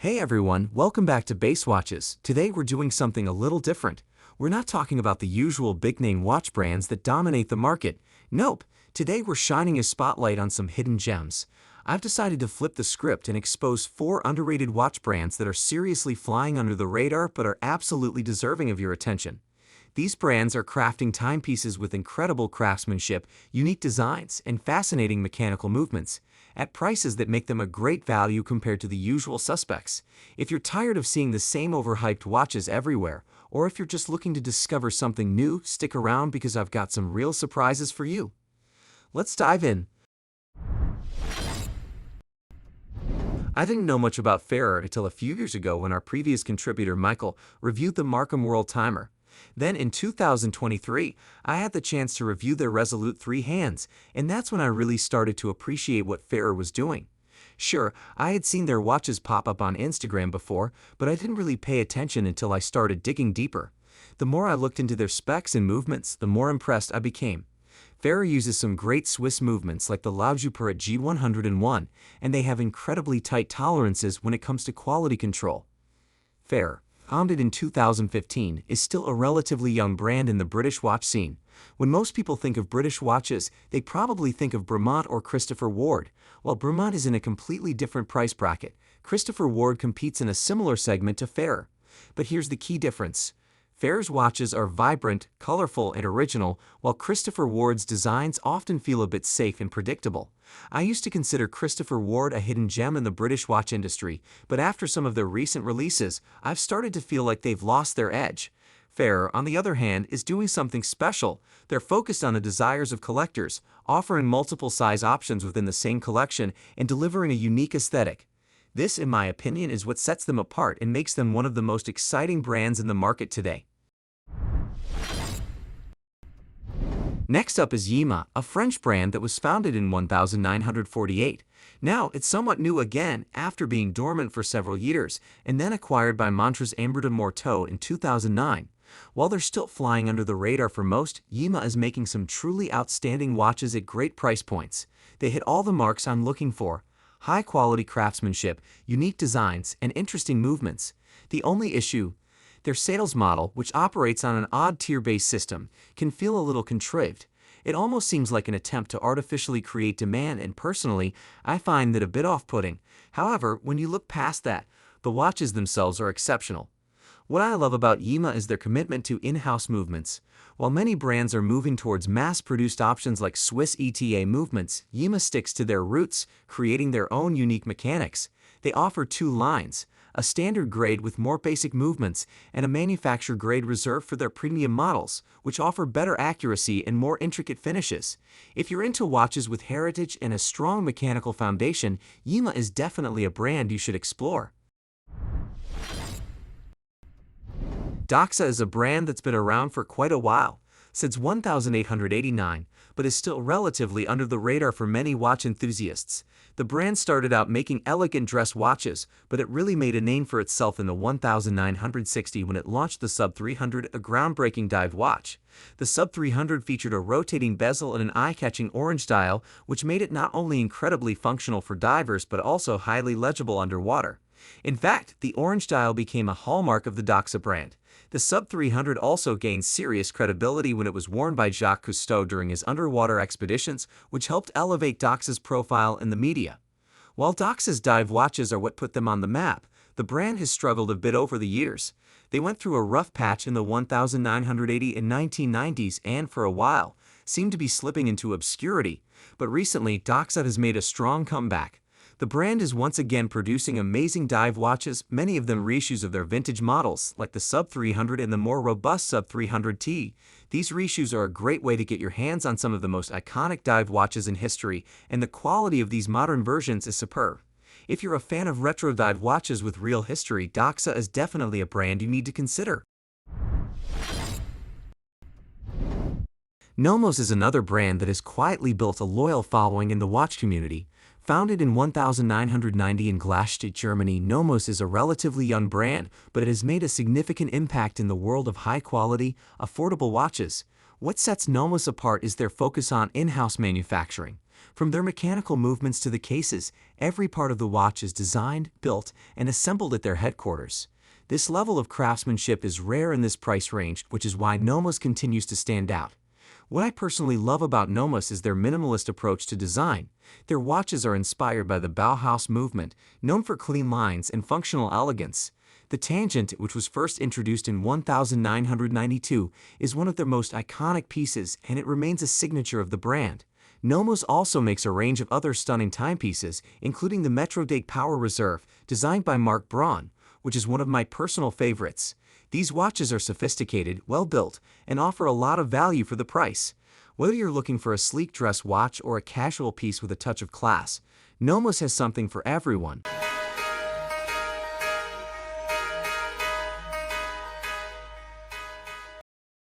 Hey everyone, welcome back to Base Watches. Today we're doing something a little different. We're not talking about the usual big-name watch brands that dominate the market. Nope, today we're shining a spotlight on some hidden gems. I've decided to flip the script and expose 4 underrated watch brands that are seriously flying under the radar but are absolutely deserving of your attention. These brands are crafting timepieces with incredible craftsmanship, unique designs, and fascinating mechanical movements, at prices that make them a great value compared to the usual suspects. If you're tired of seeing the same overhyped watches everywhere, or if you're just looking to discover something new, stick around because I've got some real surprises for you. Let's dive in. I didn't know much about Ferrer until a few years ago when our previous contributor Michael reviewed the Markham World Timer. Then in 2023, I had the chance to review their Resolute 3 hands, and that's when I really started to appreciate what Ferrer was doing. Sure, I had seen their watches pop up on Instagram before, but I didn't really pay attention until I started digging deeper. The more I looked into their specs and movements, the more impressed I became. Ferrer uses some great Swiss movements like the Laujupur G101, and they have incredibly tight tolerances when it comes to quality control. Ferrer, founded in 2015, is still a relatively young brand in the British watch scene. When most people think of British watches, they probably think of Bremont or Christopher Ward. While Bremont is in a completely different price bracket, Christopher Ward competes in a similar segment to Ferrer. But here's the key difference. Ferrer's watches are vibrant, colorful, and original, while Christopher Ward's designs often feel a bit safe and predictable. I used to consider Christopher Ward a hidden gem in the British watch industry, but after some of their recent releases, I've started to feel like they've lost their edge. Ferrer, on the other hand, is doing something special. They're focused on the desires of collectors, offering multiple size options within the same collection and delivering a unique aesthetic. This, in my opinion, is what sets them apart and makes them one of the most exciting brands in the market today. Next up is Yema, a French brand that was founded in 1948. Now, it's somewhat new again after being dormant for several years, and then acquired by Montres Ambre de Morteau in 2009. While they're still flying under the radar for most, Yema is making some truly outstanding watches at great price points. They hit all the marks I'm looking for: high-quality craftsmanship, unique designs, and interesting movements. The only issue: their sales model, which operates on an odd tier-based system, can feel a little contrived. It almost seems like an attempt to artificially create demand, and personally, I find that a bit off-putting. However, when you look past that, the watches themselves are exceptional. What I love about Yema is their commitment to in-house movements. While many brands are moving towards mass-produced options like Swiss ETA movements, Yema sticks to their roots, creating their own unique mechanics. They offer 2 lines: a standard grade with more basic movements, and a manufacturer grade reserved for their premium models, which offer better accuracy and more intricate finishes. If you're into watches with heritage and a strong mechanical foundation, Yema is definitely a brand you should explore. Doxa is a brand that's been around for quite a while, since 1889, but is still relatively under the radar for many watch enthusiasts. The brand started out making elegant dress watches, but it really made a name for itself in the 1960 when it launched the Sub 300, a groundbreaking dive watch. The Sub 300 featured a rotating bezel and an eye-catching orange dial, which made it not only incredibly functional for divers but also highly legible underwater. In fact, the orange dial became a hallmark of the Doxa brand. The Sub 300 also gained serious credibility when it was worn by Jacques Cousteau during his underwater expeditions, which helped elevate Doxa's profile in the media. While Doxa's dive watches are what put them on the map, the brand has struggled a bit over the years. They went through a rough patch in the 1980 and 1990s and, for a while, seemed to be slipping into obscurity, but recently Doxa has made a strong comeback. The brand is once again producing amazing dive watches, many of them reissues of their vintage models, like the Sub 300 and the more robust Sub 300T. These reissues are a great way to get your hands on some of the most iconic dive watches in history, and the quality of these modern versions is superb. If you're a fan of retro dive watches with real history, Doxa is definitely a brand you need to consider. Nomos is another brand that has quietly built a loyal following in the watch community. Founded in 1990 in Glashstadt, Germany, Nomos is a relatively young brand, but it has made a significant impact in the world of high-quality, affordable watches. What sets Nomos apart is their focus on in-house manufacturing. From their mechanical movements to the cases, every part of the watch is designed, built, and assembled at their headquarters. This level of craftsmanship is rare in this price range, which is why Nomos continues to stand out. What I personally love about Nomos is their minimalist approach to design. Their watches are inspired by the Bauhaus movement, known for clean lines and functional elegance. The Tangent, which was first introduced in 1992, is one of their most iconic pieces, and it remains a signature of the brand. Nomos also makes a range of other stunning timepieces, including the Metrodate Power Reserve, designed by Mark Braun, which is one of my personal favorites. These watches are sophisticated, well-built, and offer a lot of value for the price. Whether you're looking for a sleek dress watch or a casual piece with a touch of class, Nomos has something for everyone.